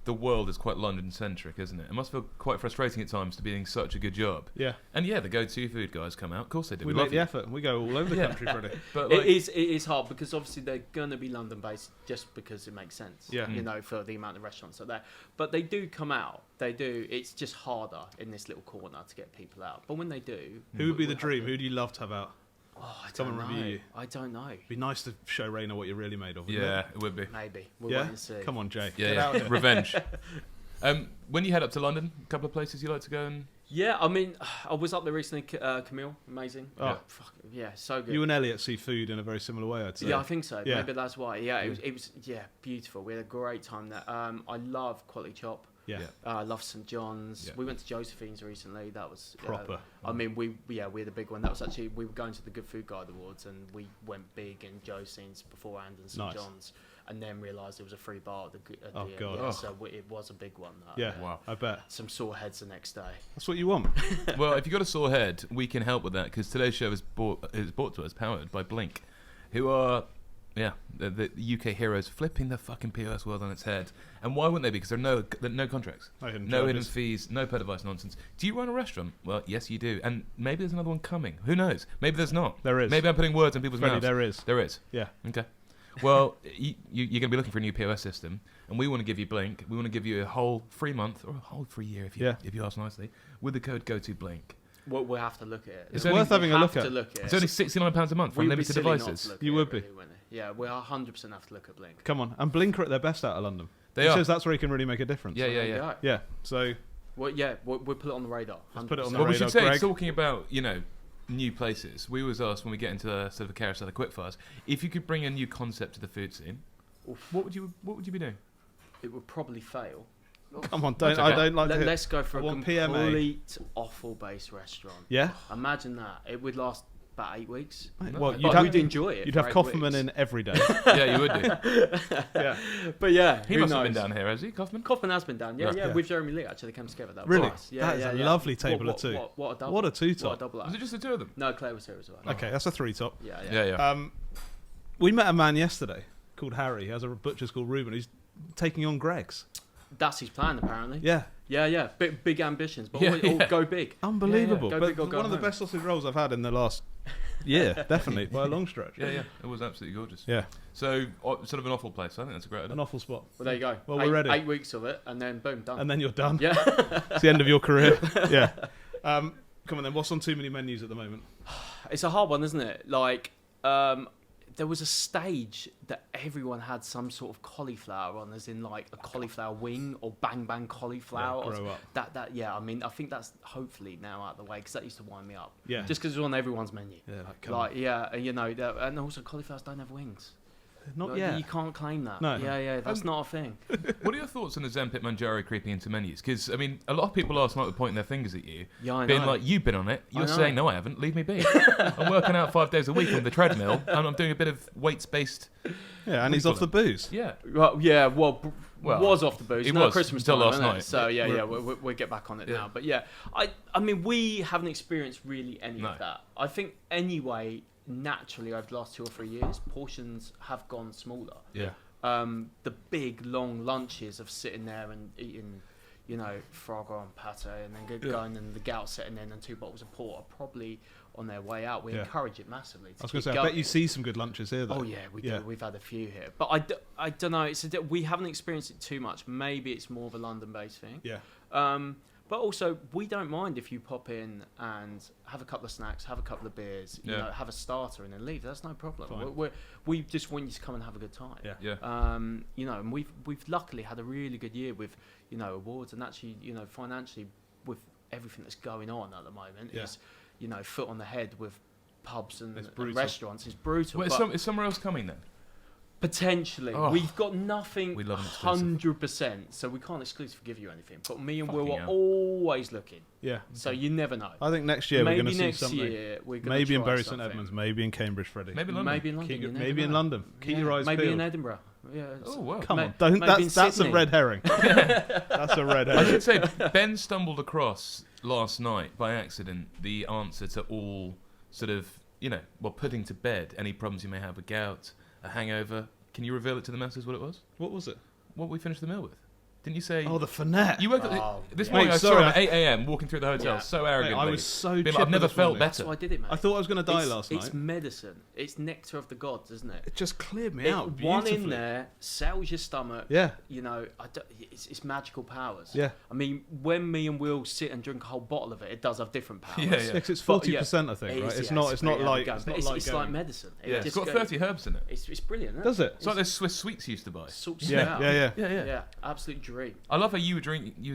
the world is quite London-centric, isn't it? It must feel quite frustrating at times to be doing such a good job. Yeah. And yeah, the go-to food guys come out. Of course they do. We love make the you. effort. We go all over the Yeah. country, Freddie. But like, It is hard because obviously they're going to be London-based just because it makes sense. Yeah. You know, for the amount of restaurants that are there. But they do come out. They do. It's just harder in this little corner to get people out. But when they do, Who would be the we're dream? happy. Who do you love to have out? Oh, I Come don't and know. review you. I don't know. It'd be nice to show Raina what you're really made of. wouldn't yeah, it? it would be. Maybe we'll Yeah. wait and see. Come on, Jay. Yeah, Get yeah. out here. Revenge. When you head up to London, a couple of places you like to go and. Yeah, I mean, I was up there recently. Camille, amazing. Oh. Fuck, yeah, so good. You and Elliot see food in a very similar way, I'd say. Yeah, I think so. Yeah. Maybe that's why. Yeah, it was beautiful. We had a great time there. I love Quality Chop. Yeah. I love St John's. Yeah. We went to Josephine's recently. That was Proper. I mean, we had a big one. That was actually we were going to the Good Food Guide Awards and we went big in Josephine's beforehand and St Nice. John's, and then realised there was a free bar at the Oh, end. God. Yeah, Oh. so it was a big one. Yeah. Wow. I bet. Some sore heads the next day. That's what you want. Well, if you've got a sore head, we can help with that because today's show is brought to us, powered by Blink, who are, the UK heroes flipping the fucking POS world on its head. And why wouldn't they be? Because there are no contracts, No hidden no hidden charges. fees, no pet advice nonsense. Do you run a restaurant? Well, yes, you do. And maybe there's another one coming. Who knows? Maybe there's not. There is. Maybe I'm putting words in people's Freddie, mouths. there is. There is. Yeah. Okay. Well, you're going to be looking for a new POS system, and we want to give you Blink. We want to give you a whole free month or a whole free year if you ask nicely, with the code GoToBlink. We'll have to look at it. It's It's worth having a look at. It's only £69 a month for We'd be unlimited silly not devices. to look You at would it, be. really, wouldn't we? Yeah, we 100% have to look at Blink. Come on. And Blink are at their best out of London. They He are. says that's where he can really make a difference. Yeah, There you yeah. go. Yeah. So Well, yeah, we'll put it on the radar. Let's put it on 100%. the Well, we radar, should say, Greg. talking about, new places, we always ask when we get into sort of a carousel of quickfires, if you could bring a new concept to the food scene, what would you be doing? It would probably fail. come on, That's I okay. don't like to. Let's go for I a want PMA. complete offal-based restaurant. Yeah. Imagine that. It would last about 8 weeks. No, Well, but you'd But have we'd enjoy it. you'd for have 8 Kaufman weeks. in every day. Yeah, you would do. Yeah. But yeah, He who must knows? have been down here, has he, Kaufman? Kaufman has been down. Yeah, Right. yeah, Yeah. with Jeremy Lee actually came together. That was Really? nice. Yeah, That is yeah, a yeah. lovely table of two. What a double. What a two-top. What a double act. Was it just the two of them? No, Claire was here as well. Okay, that's a three top. Yeah, yeah. Yeah, yeah. We met a man yesterday called Harry. He has a butcher's called Ruben. He's taking on Greg's. That's his plan, apparently. Yeah. Yeah, yeah. Big ambitions, but Yeah, always, yeah. go big. Unbelievable. Go But big or go one of the home. best sausage rolls I've had in the last year, definitely, by a long stretch. Yeah, yeah. It was absolutely gorgeous. Yeah. So, sort of an awful place. I think that's a great idea. An awful spot. Well, there you go. Well, we're ready. 8 weeks of it, and then boom, done. And then you're done. Yeah. It's the end of your career. Yeah. Come on then, what's on too many menus at the moment? It's a hard one, isn't it? Like, there was a stage that everyone had some sort of cauliflower on, as in like a cauliflower wing or bang bang cauliflower. Grow up. That I mean, I think that's hopefully now out of the way, because that used to wind me up. Yeah. Just because it was on everyone's menu. Yeah, And also cauliflowers don't have wings. Not yet. You can't claim that. No. Yeah, that's not a thing. What are your thoughts on the Zempic Manjaro creeping into menus? Because, I mean, a lot of people last night were pointing their fingers at you, Yeah, being know. like, you've been on it. You're saying, no, I haven't. Leave me be. I'm working out 5 days a week on the treadmill, and I'm doing a bit of weights-based... Yeah, and he's off the booze. Yeah. Well, was off the booze. He No, was Christmas until time, last isn't it? night. So we'll get back on it now. But yeah, I mean, we haven't experienced really any of that. I think anyway, naturally over the last 2 or 3 years, portions have gone smaller. Yeah. The big long lunches of sitting there and eating, frog and pate, and then going and the gout setting in and 2 bottles of port are probably on their way out. We encourage it massively. I was going to say, I bet you see some good lunches here, though. Oh yeah, we do. We've had a few here, but I don't know. We haven't experienced it too much. Maybe it's more of a London-based thing. Yeah. But also, we don't mind if you pop in and have a couple of snacks, have a couple of beers, have a starter, and then leave. That's no problem. We just want you to come and have a good time. Yeah. And we've luckily had a really good year with awards, and actually financially with everything that's going on at the moment is foot on the head with pubs and restaurants is brutal. Well, is somewhere else coming then? Potentially. We've got nothing we love an 100%, so we can't exclusively give you anything. But me and Will are hell. always looking. Yeah. So you never know. I think next year we're going to see next something. Year we're gonna Maybe in try Bury St something. Edmunds, maybe in Cambridge, Freddie. Maybe London. Maybe in London. you never Maybe in know. London. Keep your eyes maybe peeled. in Edinburgh. Yeah. Oh, wow. Come on, maybe that's a Sydney. red herring. That's a red I herring. should say, Ben stumbled across last night by accident the answer to all sort of, putting to bed any problems you may have with gout, a hangover. Can you reveal it to the masses what it was? What was it? What we finished the meal with? Didn't you say? Oh, the Fernet. You woke up this morning. Mate, I saw sorry, him at 8 a.m. walking through the hotel, Yeah. so arrogantly. Mate, I was so Being like, chipper I've never this felt morning. That's better. why I did it, mate. I thought I was going to die last night. It's medicine. It's nectar of the gods, isn't it? It just cleared me out One beautifully. in there settles your stomach. Yeah. It's magical powers. Yeah. I mean, when me and Will sit and drink a whole bottle of it does have different powers. Yeah, yeah. Because it's 40%, I think, right? It's not like it's like medicine. It's got 30 herbs in it. It's brilliant. Isn't Does it? It's like those Swiss sweets you used to buy. Sorts you out. Yeah. Yeah, absolute dream. I love how you were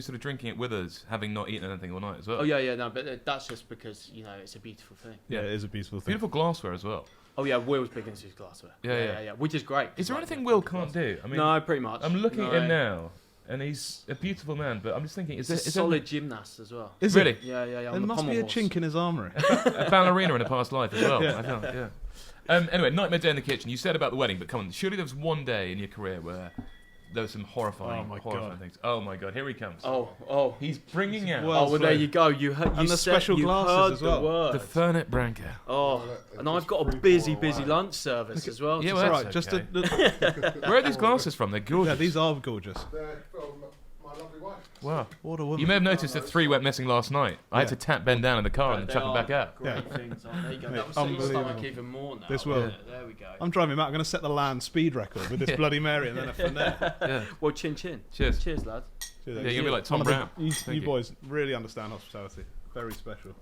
sort of drinking it with us, having not eaten anything all night as well. Oh yeah, no, but that's just because it's a beautiful thing. Yeah, it is a beautiful thing. Beautiful glassware as well. Oh yeah, Will's big into his glassware. Yeah, which is great. Is there anything Will can't do? I mean, no, pretty much. I'm looking at him now, and he's a beautiful man. But I'm just thinking, is He's a solid gymnast as well. Is really? it? Yeah. There must be a chink in his armory. A ballerina in a past life as well. Yeah. I found, anyway, nightmare day in the kitchen. You said about the wedding, but come on, surely there was one day in your career where there was some horrifying things. Oh my god, here he comes. Oh. He's bringing out Well, there you go. You heard. And the special glasses as well. the Fernet Branca. Oh, and I've got a busy lunch service as well. Yeah, to well, say. that's Right, just okay. Where are these glasses from? They're gorgeous. yeah, these are gorgeous. They're from my lovely wife. Wow. What a woman. You may have noticed that 3 went missing last night. I had to tap Ben down in the car and then They chuck him are back out. Great Yeah. things. Oh, there you go. Mate, That will set your stomach unbelievable. even more now. This will. Yeah, there we go. I'm driving him out. I'm going to set the land speed record with this Bloody Mary and then a Fernet. Yeah. Well, chin chin. Cheers. Cheers, lad. Yeah, you're gonna be like Tom Brown. You Thank you. boys really understand hospitality. Very special.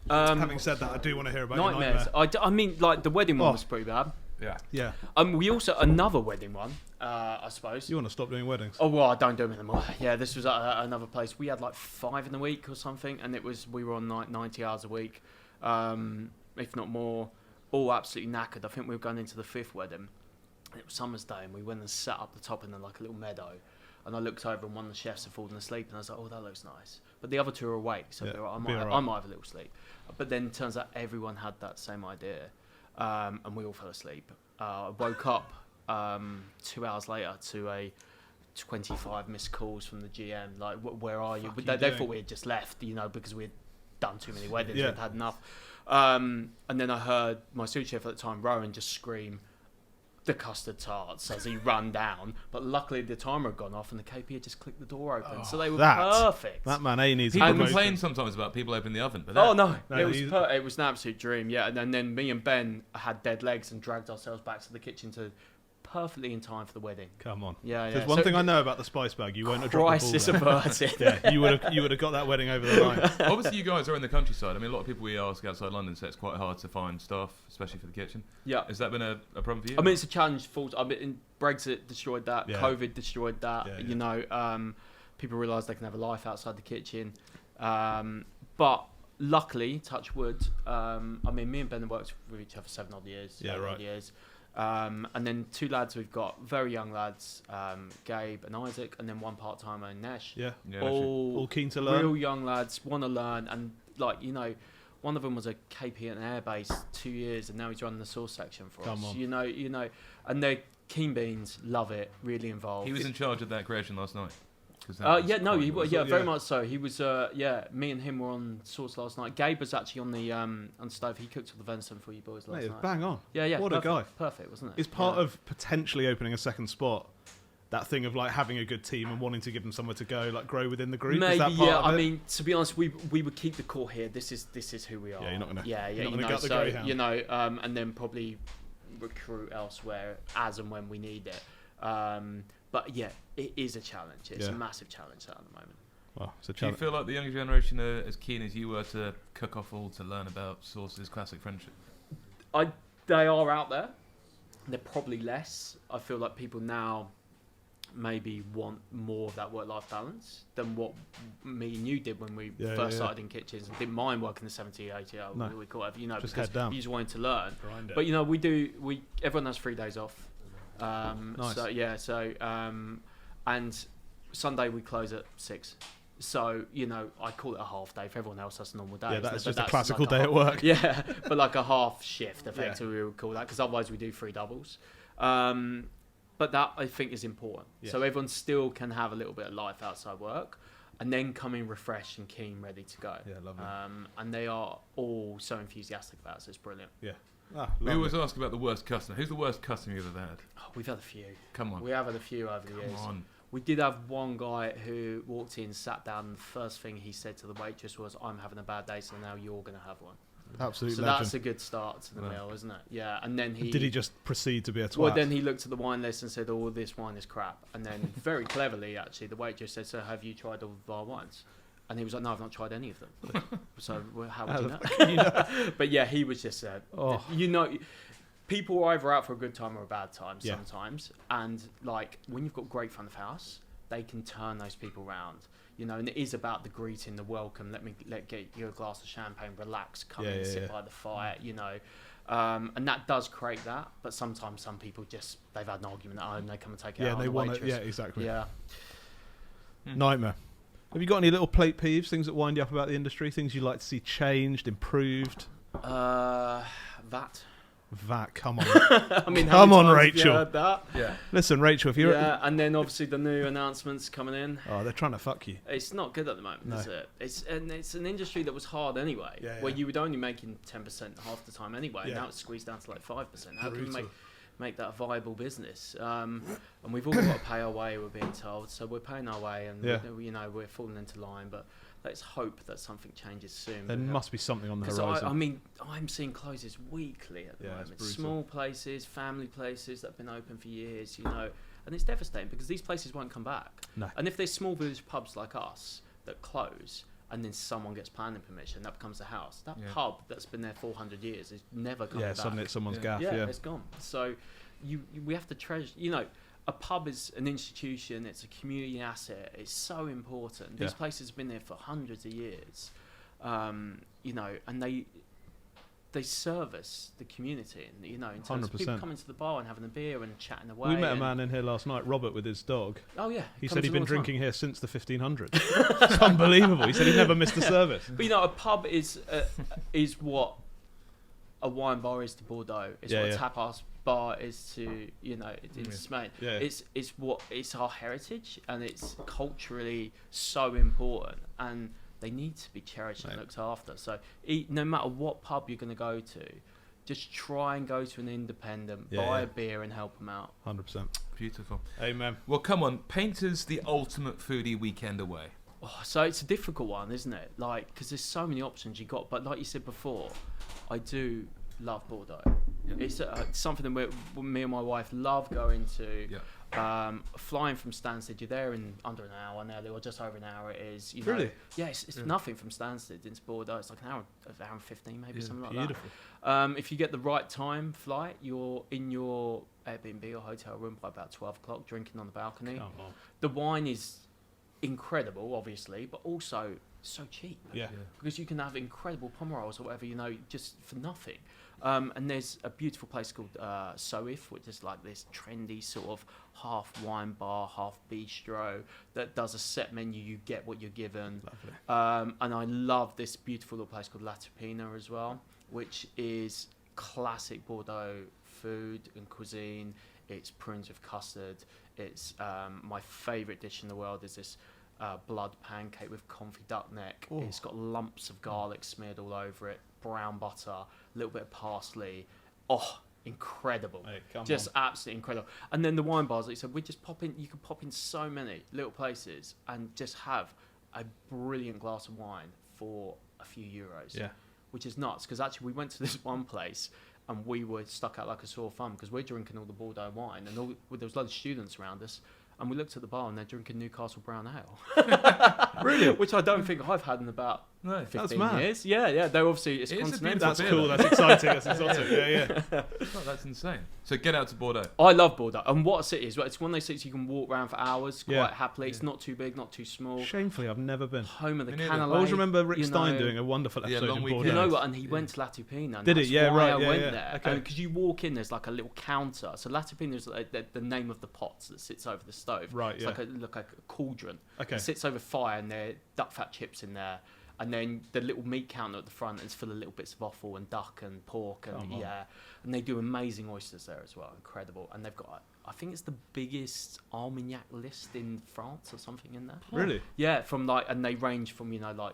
Um, Having said that, I do want to hear about your nightmares. nightmare. I mean, like the wedding one Oh. was pretty bad. Yeah. Yeah. We also another wedding one. I suppose. You want to stop doing weddings? Oh well, I don't do them anymore. Yeah, this was at another place. We had like 5 in the week or something, and we were on 90 hours a week, if not more. All absolutely knackered. I think we were going into the 5th wedding. And it was summer's day, and we went and sat up the top in like a little meadow. And I looked over, and one of the chefs had fallen asleep, and I was like, "Oh, that looks nice." But the other 2 are awake, so Yeah, I be might alright. have a little sleep. But then it turns out everyone had that same idea, and we all fell asleep. I woke up 2 hours later to a 25 missed calls from the GM. Like, where are you? Fuck They you thought doing? we had just left, because we had done too many weddings. Yeah. We'd had enough. And then I heard my sous chef at the time, Rowan, just scream, "The custard tarts," as he ran down. But luckily the timer had gone off and the KP had just clicked the door open. So they were perfect. That man A needs a People promotion. complain sometimes about people opening the oven, but Oh no, No, it was he's- it was an absolute dream, yeah. And then me and Ben had dead legs and dragged ourselves back to the kitchen to perfectly in time for the wedding. Come on. Yeah. There's one thing I know about the spice bag. You won't have dropped the ball crisis there. averted. Yeah, you would have got that wedding over the line. Obviously, you guys are in the countryside. I mean, a lot of people we ask outside London say it's quite hard to find staff, especially for the kitchen. Yeah. Has that been a problem for you? I mean, it's a challenge. Brexit destroyed that. Yeah. COVID destroyed that. Yeah. You know, people realise they can have a life outside the kitchen. But luckily, touch wood. I mean, me and Ben have worked with each other for 7 odd years. Yeah, right. Years. And then 2 lads we've got, very young lads, Gabe and Isaac, and then 1 part-timer, Nesh. Yeah. All keen to learn. Real young lads, want to learn, and like, you know, one of them was a KP at an airbase 2 years, and now he's running the sauce section for us. On. You know, and they're keen beans, love it, really involved. He was in charge of that creation last night. Very much so. He was, me and him were on sauce last night. Gabe was actually on the stove. He cooked all the venison for you boys last night. Bang on. Yeah. What perfect, a guy. Perfect, wasn't it? Is part of potentially opening a second spot that thing of like having a good team and wanting to give them somewhere to go, like grow within the group? Maybe, is that part of it? I mean, to be honest, we would keep the core here. This is who we are. Yeah, you're not gonna. You're not gonna gut the Greyhound. You know, and then probably recruit elsewhere as and when we need it. But yeah, it is a challenge. It's a massive challenge at the moment. Well, it's a Do you challenge. feel like the younger generation are as keen as you were to cook off all to learn about sauces, classic friendship? They are out there. They're probably less. I feel like people now maybe want more of that work-life balance than what me and you did when we first started in kitchens. I didn't mind working the 70, 80 hours a week or whatever, you know, just because you just wanted to learn. Grind it. But, you know, everyone has 3 days off. Nice. And Sunday we close at 6. So, you know, I call it a half day. For everyone else, that's a normal day. Yeah, that's just that's a classical like day at work. Yeah, but like a half shift, effectively, we would call that, because otherwise we do 3 doubles. But that, I think, is important. Yeah. So everyone still can have a little bit of life outside work and then come in refreshed and keen, ready to go. Yeah, lovely. And they are all so enthusiastic about it, so it's brilliant. Yeah. We always ask about the worst customer. Who's the worst customer you've ever had? Oh, we've had a few. Come on. We have had a few over the years. Come on. We did have one guy who walked in, sat down, and the first thing he said to the waitress was, "I'm having a bad day, so now you're going to have one." Absolute so legend. that's a good start to the meal, isn't it? Yeah, and then Did he just proceed to be a twat? Well, then he looked at the wine list and said, "Oh, this wine is crap." And then, very cleverly, actually, the waitress said, "So, have you tried all of our wines?" And he was like, "No, I've not tried any of them." So, how would you know? But yeah, he was just you know, people are either out for a good time or a bad time sometimes. And like, when you've got great front of house, they can turn those people round. You know, and it is about the greeting, the welcome. Get you a glass of champagne, relax, come in, sit by the fire. You know, and that does create that. But sometimes some people they've had an argument at home, they come and take it out. They want it. Yeah, exactly. Yeah. Nightmare. Have you got any little plate peeves, things that wind you up about the industry, things you'd like to see changed, improved? VAT, come on. I mean, come on, Rachel. Rachel. Heard that? Yeah. Listen, Rachel, if you're... Yeah, and then obviously the new announcements coming in. Oh, they're trying to fuck you. It's not good at the moment, is it? It's an industry that was hard anyway, where you would only making 10% half the time anyway. Now it's squeezed down to like 5%. How can you make that a viable business? And we've all got to pay our way, we're being told. So we're paying our way, and we're falling into line. But let's hope that something changes soon. There must be something on the horizon. I mean, I'm seeing closes weekly at the moment. Small places, family places that have been open for years, you know, and it's devastating because these places won't come back. No. And if there's small village pubs like us that close, and then someone gets planning permission, that becomes a house. That pub that's been there 400 years is never coming back. Yeah, suddenly it's someone's gaff. Yeah, it's gone. So we have to treasure, you know, a pub is an institution, it's a community asset, it's so important. These places have been there for hundreds of years, you know, and they service the community, and you know, in terms 100%. of people coming to the bar and having a beer and chatting away. We met a man in here last night, Robert, with his dog. Oh yeah, he said he'd been drinking here since the 1500s. It's unbelievable. He said he'd never missed a service. But you know, a pub is what a wine bar is to Bordeaux. It's what a tapas bar is to, you know, in Spain. Yeah. It's our heritage, and it's culturally so important, and they need to be cherished and looked after. So no matter what pub you're going to go to, just try and go to an independent, buy a beer and help them out. 100%. Beautiful. Amen. Well, come on, paint us the ultimate foodie weekend away. Oh, so it's a difficult one, isn't it? Like, because there's so many options you got. But like you said before, I do love Bordeaux. It's something that me and my wife love going to. Flying from Stansted, you're there in under an hour nearly, or just over an hour it is. You know. Really? Yeah, it's nothing from Stansted into Bordeaux. It's like an hour and 15 maybe, something like beautiful. that. If you get the right time flight, you're in your Airbnb or hotel room by about 12 o'clock, drinking on the balcony. The wine is incredible, obviously, but also so cheap. Because you can have incredible Pomerols or whatever, just for nothing. And there's a beautiful place called Soif, which is like this trendy sort of half wine bar, half bistro that does a set menu. You get what you're given. And I love this beautiful little place called La Tupina as well, which is classic Bordeaux food and cuisine. It's prunes with custard. It's my favourite dish in the world is this blood pancake with confit duck neck. It's got lumps of garlic smeared all over it, brown butter, a little bit of parsley. Incredible. Just absolutely incredible. And then the wine bars, like you said, we just pop in. You can pop in so many little places and just have a brilliant glass of wine for a few euros. Which is nuts, because actually we went to this one place and we were stuck out like a sore thumb because we're drinking all the Bordeaux wine and there was loads of students around us. And we looked at the bar and they're drinking Newcastle Brown Ale. Really? Which I don't think I've had in about 15 years. Yeah. They're obviously, it's continental. That's cool. That's exciting. That's exotic. Yeah. That's insane. So get out to Bordeaux. I love Bordeaux. And what a city is. It's one of those cities you can walk around for hours quite happily. It's not too big, not too small. Shamefully, I've never been. Home of the Canelé. I always remember Rick Stein doing a wonderful episode in Bordeaux. You know what? And he went to La Tupina. And Did that's he? Yeah, why right. I went there. Because you walk in, there's like a little counter. So La Tupina is the name of the pots that sits over the stove. Right, it's like a cauldron. Okay. It sits over fire and there are duck fat chips in there. And then the little meat counter at the front is full of little bits of offal and duck and pork and and they do amazing oysters there as well, incredible. And they've got, I think it's the biggest Armagnac list in France or something in there. Really? Yeah, and they range from 1800s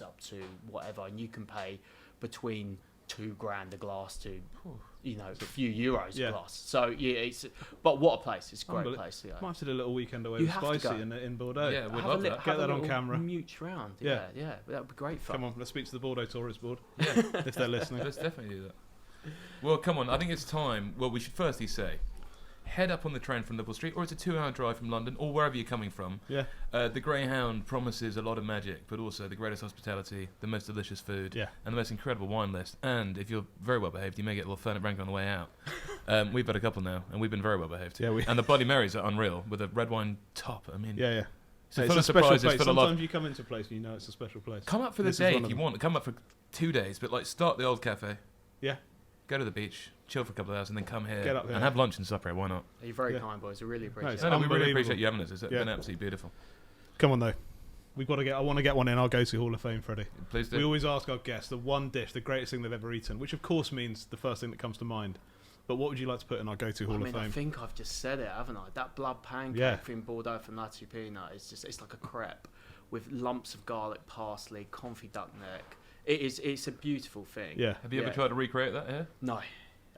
up to whatever, and you can pay between $2,000 a glass to a few euros a glass. So but what a place! It's a great place. Might have to do a little weekend away with Spicy in Bordeaux. Yeah, we'd love that. Get that on camera. Mooch round. Yeah, that would be great fun. Come on, let's speak to the Bordeaux Tourist Board. If they're listening. Let's definitely do that. Well, come on. I think it's time. Well, we should firstly say, head up on the train from Liverpool Street, or it's a 2-hour drive from London, or wherever you're coming from. The Greyhound promises a lot of magic, but also the greatest hospitality, the most delicious food, and the most incredible wine list. And if you're very well behaved, you may get a little Fernet Branca on the way out. We've had a couple now, and we've been very well behaved. And the Bloody Marys are unreal, with a red wine top. I mean, it's a special place. Sometimes you come into a place and you know it's a special place. Come up for the day if you want. Come up for 2 days, but start the old cafe. Go to the beach, chill for a couple of hours, and then come here and have lunch and supper. Why not? You're very kind, boys. I really appreciate it. No, we really appreciate you having us. It's been absolutely beautiful. Come on, though. I want to get one in. I'll go to Hall of Fame, Freddie. Please do. We always ask our guests the one dish, the greatest thing they've ever eaten, which of course means the first thing that comes to mind. But what would you like to put in our go-to Hall of Fame? I think I've just said it, haven't I? That blood pancake from Bordeaux from La Tupina it's like a crepe with lumps of garlic, parsley, confit duck neck. It's a beautiful thing. Have you ever tried to recreate that here? No.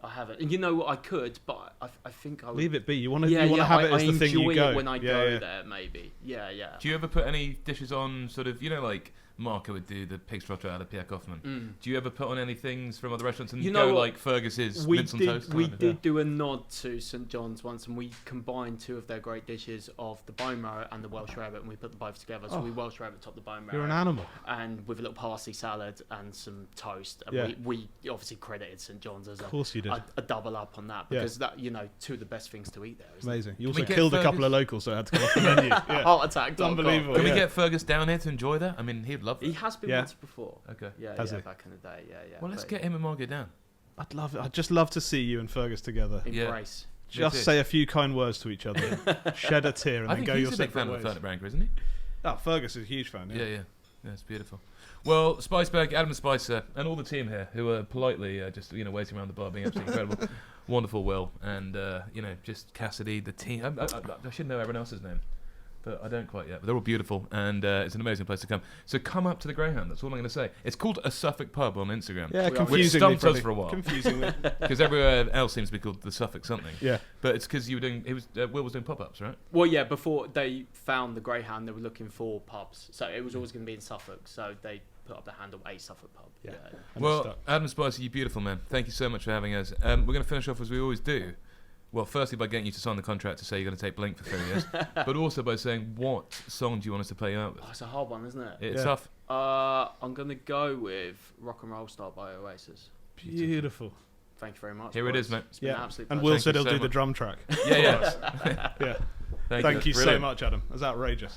I haven't. And you know what? I could, but I think I'll... Leave it be. You want to have it as the thing you go. I enjoy it when I go there, maybe. Yeah. Do you ever put any dishes on sort of, like Marco would do the pig strotto out of Pierre Kaufman? Do you ever put on any things from other restaurants and go like Fergus's mince on toast? We did do a nod to St John's once, and we combined two of their great dishes of the bone marrow and the Welsh Rarebit, and we put them both together. So we Welsh Rarebit topped the bone marrow. You're an animal. And with a little parsley salad and some toast. And we obviously credited St John's as a double up on that, because that two of the best things to eat there. Amazing. You also killed a couple of locals, so it had to come off the menu. Heart attack. Unbelievable. Can we get Fergus down here to enjoy that? I mean, he'd love it. He has been once before. Okay. Back in the day. Well, let's get him and Margaret down. I'd love it. I'd just love to see you and Fergus together. Embrace. Just say a few kind words to each other, shed a tear, and then go your separate ways. I think he's a big fan of Fernet Branca, isn't he? Oh, Fergus is a huge fan. Yeah, it's beautiful. Well, Spiceberg, Adam Spicer, and all the team here who are politely just waiting around the bar, being absolutely incredible. Wonderful, Will, and just Cassidy, the team. I should know everyone else's name, but I don't quite yet. But they're all beautiful, and it's an amazing place to come. So come up to the Greyhound. That's all I'm going to say. It's called a Suffolk pub on Instagram. Yeah, confusingly. Which stumped us for a while. Confusingly. Because everywhere else seems to be called the Suffolk something. Yeah. But it's because you were doing. Will was doing pop-ups, right? Well, yeah. Before they found the Greyhound, they were looking for pubs. So it was always going to be in Suffolk. So they put up the handle A Suffolk Pub. Yeah. Well, Adam Spicer, you beautiful man. Thank you so much for having us. We're going to finish off as we always do. Well, firstly by getting you to sign the contract to say you're going to take Blink for 3 years, but also by saying what song do you want us to play you out with? Oh, it's a hard one, isn't it? It's tough. I'm going to go with Rock and Roll Star by Oasis. Beautiful. Thank you very much. Here it is, mate. It's been an absolute pleasure. And Will said he'll do the drum track. Yeah. Yeah. Thank you so much, Adam. That's outrageous.